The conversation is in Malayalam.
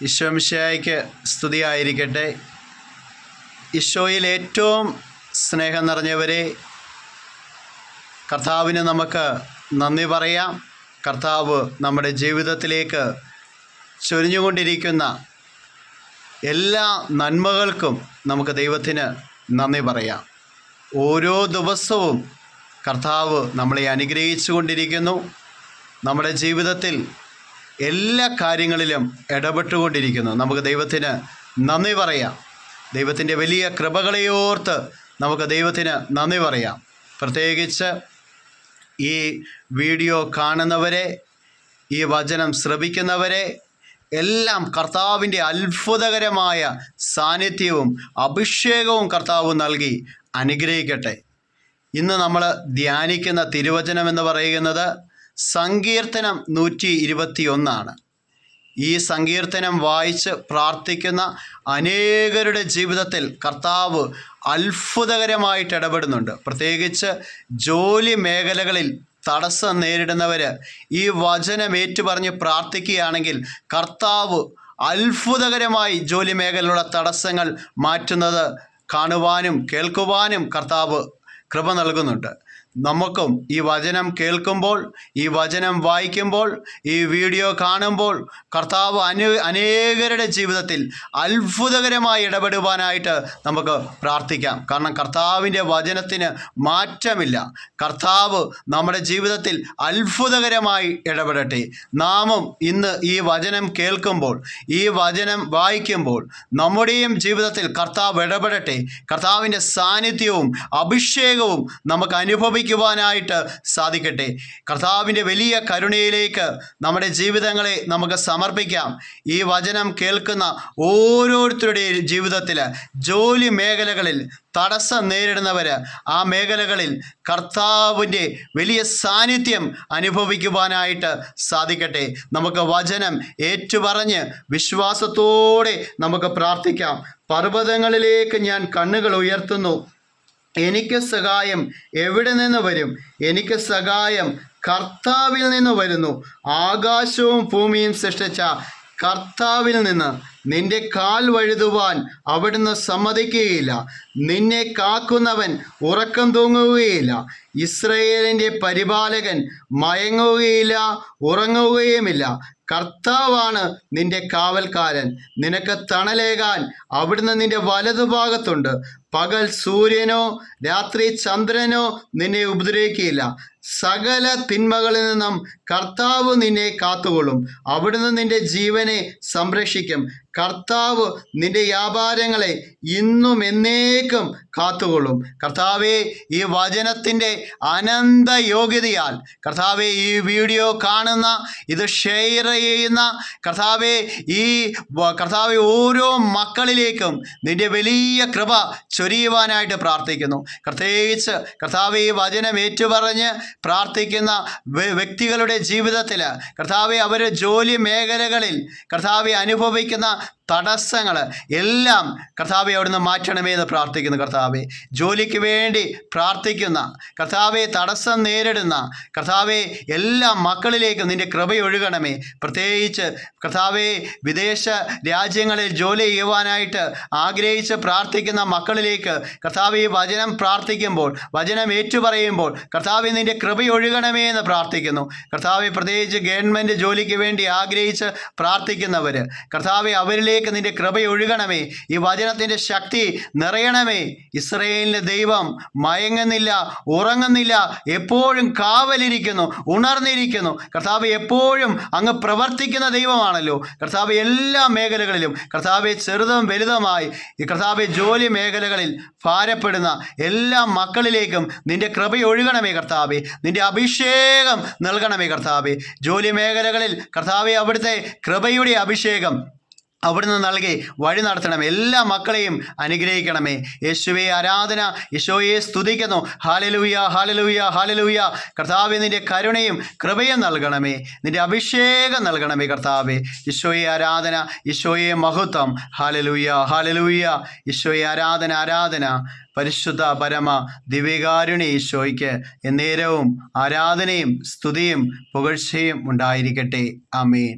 ഈശോമിശിഹായ്ക്ക് സ്തുതിയായിരിക്കട്ടെ. ഈശോയിൽ ഏറ്റവും സ്നേഹം നിറഞ്ഞവരെ, കർത്താവിന് നമുക്ക് നന്ദി പറയാം. കർത്താവ് നമ്മുടെ ജീവിതത്തിലേക്ക് ചൊരിഞ്ഞുകൊണ്ടിരിക്കുന്ന എല്ലാ നന്മകൾക്കും നമുക്ക് ദൈവത്തിന് നന്ദി പറയാം. ഓരോ ദിവസവും കർത്താവ് നമ്മളെ അനുഗ്രഹിച്ചു കൊണ്ടിരിക്കുന്നു. നമ്മുടെ ജീവിതത്തിൽ എല്ലാ കാര്യങ്ങളിലും ഇടപെട്ടുകൊണ്ടിരിക്കുന്നു. നമുക്ക് ദൈവത്തിന് നന്ദി പറയാം. ദൈവത്തിൻ്റെ വലിയ കൃപകളെയോർത്ത് നമുക്ക് ദൈവത്തിന് നന്ദി പറയാം. പ്രത്യേകിച്ച് ഈ വീഡിയോ കാണുന്നവരെ, ഈ വചനം ശ്രവിക്കുന്നവരെ എല്ലാം കർത്താവിൻ്റെ അത്ഭുതകരമായ സാന്നിധ്യവും അഭിഷേകവും കർത്താവ് നൽകി അനുഗ്രഹിക്കട്ടെ. ഇന്ന് നമ്മൾ ധ്യാനിക്കുന്ന തിരുവചനം എന്ന് പറയുന്നത് സങ്കീർത്തനം 121. ഈ സങ്കീർത്തനം വായിച്ച് പ്രാർത്ഥിക്കുന്ന അനേകരുടെ ജീവിതത്തിൽ കർത്താവ് അത്ഭുതകരമായിട്ട് ഇടപെടുന്നുണ്ട്. പ്രത്യേകിച്ച് ജോലി മേഖലകളിൽ തടസ്സം നേരിടുന്നവർ ഈ വചനം ഏറ്റുപറഞ്ഞ് പ്രാർത്ഥിക്കുകയാണെങ്കിൽ കർത്താവ് അത്ഭുതകരമായി ജോലി മേഖലയിലുള്ള തടസ്സങ്ങൾ മാറ്റുന്നത് കാണുവാനും കേൾക്കുവാനും കർത്താവ് കൃപ നൽകുന്നുണ്ട്. നമുക്കും ഈ വചനം കേൾക്കുമ്പോൾ, ഈ വചനം വായിക്കുമ്പോൾ, ഈ വീഡിയോ കാണുമ്പോൾ കർത്താവ് അനേകരുടെ ജീവിതത്തിൽ അത്ഭുതകരമായി ഇടപെടുവാനായിട്ട് നമുക്ക് പ്രാർത്ഥിക്കാം. കാരണം കർത്താവിൻ്റെ വചനത്തിന് മാറ്റമില്ല. കർത്താവ് നമ്മുടെ ജീവിതത്തിൽ അത്ഭുതകരമായി ഇടപെടട്ടെ. നാമും ഇന്ന് ഈ വചനം കേൾക്കുമ്പോൾ, ഈ വചനം വായിക്കുമ്പോൾ നമ്മുടെയും ജീവിതത്തിൽ കർത്താവ് ഇടപെടട്ടെ. കർത്താവിൻ്റെ സാന്നിധ്യവും അഭിഷേകവും നമുക്ക് അനുഭവിക്കുവാനായിട്ട് സാധിക്കട്ടെ. കർത്താവിൻ്റെ വലിയ കരുണയിലേക്ക് നമ്മുടെ ജീവിതങ്ങളെ നമുക്ക് സമർപ്പിക്കാം. ഈ വചനം കേൾക്കുന്ന ഓരോരുത്തരുടെയും ജീവിതത്തിൽ ജോലി മേഖലകളിൽ തടസ്സം നേരിടുന്നവർ ആ മേഖലകളിൽ കർത്താവിൻ്റെ വലിയ സാന്നിധ്യം അനുഭവിക്കുവാനായിട്ട് സാധിക്കട്ടെ. നമുക്ക് വചനം ഏറ്റുപറഞ്ഞ് വിശ്വാസത്തോടെ നമുക്ക് പ്രാർത്ഥിക്കാം. പർവ്വതങ്ങളിലേക്ക് ഞാൻ കണ്ണുകൾ ഉയർത്തുന്നു. എനിക്ക് സഹായം എവിടെ നിന്ന് വരും? എനിക്ക് സഹായം കർത്താവിൽ നിന്ന് വരുന്നു. ആകാശവും ഭൂമിയും സൃഷ്ടിച്ച കർത്താവിൽ നിന്ന്. നിന്റെ കാൽ വഴുതുവാൻ അവിടുന്ന് സമ്മതിക്കുകയില്ല. നിന്നെ കാക്കുന്നവൻ ഉറക്കം തൂങ്ങുകയില്ല. ഇസ്രയേലിൻ്റെ പരിപാലകൻ മയങ്ങുകയില്ല, ഉറങ്ങുകയുമില്ല. കർത്താവാണ് നിന്റെ കാവൽക്കാരൻ. നിനക്ക് തണലേകാൻ അവിടുന്ന് നിന്റെ വലതുഭാഗത്തുണ്ട്. പകൽ സൂര്യനോ രാത്രി ചന്ദ്രനോ നിന്നെ ഉപദ്രവിക്കുകയില്ല. സകല തിന്മകളിൽ നിന്നും കർത്താവ് നിന്നെ കാത്തുകൊള്ളും. അവിടുന്ന് നിന്റെ ജീവനെ സംരക്ഷിക്കും. കർത്താവ് നിന്റെ വ്യാപാരങ്ങളെ ഇന്നും എന്നേക്കും കാത്തുകൊള്ളും. കർത്താവെ, ഈ വചനത്തിൻ്റെ അനന്ത യോഗ്യതയാൽ കർത്താവെ, ഈ വീഡിയോ കാണുന്ന, ഇത് ഷെയർ ചെയ്യുന്ന കർത്താവെ, ഈ കർത്താവെ ഓരോ മക്കളിലേക്കും നിന്റെ വലിയ കൃപ ചൊരിയുവാനായിട്ട് പ്രാർത്ഥിക്കുന്നു. പ്രത്യേകിച്ച് കർത്താവെ, ഈ വചനം ഏറ്റുപറഞ്ഞ് പ്രാർത്ഥിക്കുന്ന വ്യക്തികളുടെ ജീവിതത്തിൽ കർത്താവെ, അവർ ജോലി മേഖലകളിൽ കർത്താവെ അനുഭവിക്കുന്ന തടസ്സങ്ങൾ എല്ലാം കർത്താവെ അവിടുന്ന് മാറ്റണമേ എന്ന് പ്രാർത്ഥിക്കുന്നു. കർത്താവെ, ജോലിക്ക് വേണ്ടി പ്രാർത്ഥിക്കുന്ന കർത്താവെ, തടസ്സം നേരിടുന്ന കർത്താവെ, എല്ലാ മക്കളിലേക്കും നിൻ്റെ കൃപയൊഴുകണമേ. പ്രത്യേകിച്ച് കർത്താവെ, വിദേശ രാജ്യങ്ങളിൽ ജോലി ചെയ്യുവാനായിട്ട് ആഗ്രഹിച്ച് പ്രാർത്ഥിക്കുന്ന മക്കളിലേക്ക് കർത്താവെ, ഈ വചനം പ്രാർത്ഥിക്കുമ്പോൾ, വചനം ഏറ്റുപറയുമ്പോൾ കർത്താവെ, നിൻ്റെ കൃപയൊഴുകണമേ എന്ന് പ്രാർത്ഥിക്കുന്നു. കർത്താവെ, പ്രത്യേകിച്ച് ഗവൺമെൻറ് ജോലിക്ക് വേണ്ടി ആഗ്രഹിച്ച് പ്രാർത്ഥിക്കുന്നവർ കർത്താവെ, അവരിലേക്ക് നിന്റെ കൃപയൊഴുകണമേ. ഈ വചനത്തിൻ്റെ ശക്തി നിറയണമേ. ഇസ്രായേലിൻ്റെ ദൈവം മയങ്ങുന്നില്ല, ഉറങ്ങുന്നില്ല, എപ്പോഴും കാവലിരിക്കുന്നു, ഉണർന്നിരിക്കുന്നു. കർത്താവ് എപ്പോഴും അങ്ങ് പ്രവർത്തിക്കുന്ന ദൈവമാണല്ലോ. കർത്താവ് എല്ലാ മേഖലകളിലും കർത്താവ് ചെറുതും വലുതുമായി ഈ കർത്താവ് ജോലി മേഖലകളിൽ ഭാരപ്പെടുന്ന എല്ലാ മക്കളിലേക്കും നിന്റെ കൃപയൊഴുകണമേ. കർത്താവെ, നിന്റെ അഭിഷേകം നൽകണമേ. കർത്താവെ, ജോലി മേഖലകളിൽ കർത്താവെ, അവിടുത്തെ കൃപയുടെ അഭിഷേകം അവിടുന്ന് നൽകി വഴി നടത്തണം. എല്ലാ മക്കളെയും അനുഗ്രഹിക്കണമേ. യേശുവേ ആരാധന, യേശോയെ സ്തുതിക്കുന്നു. Hallelujah, hallelujah, hallelujah. കർത്താവേ, നിൻ്റെ കരുണയും കൃപയും നൽകണമേ, നിൻ്റെ അഭിഷേകം നൽകണമേ. കർത്താവേ, യേശോയെ ആരാധന, യേശോയെ മഹത്വം. Hallelujah, hallelujah. യേശോയെ ആരാധന, ആരാധന. പരിശുദ്ധ പരമ ദിവ്യകാരുണ്യ ഈശോയ്ക്ക് എന്നേരവും ആരാധനയും സ്തുതിയും പുകഴ്ചയും ഉണ്ടായിരിക്കട്ടെ. ആമേൻ.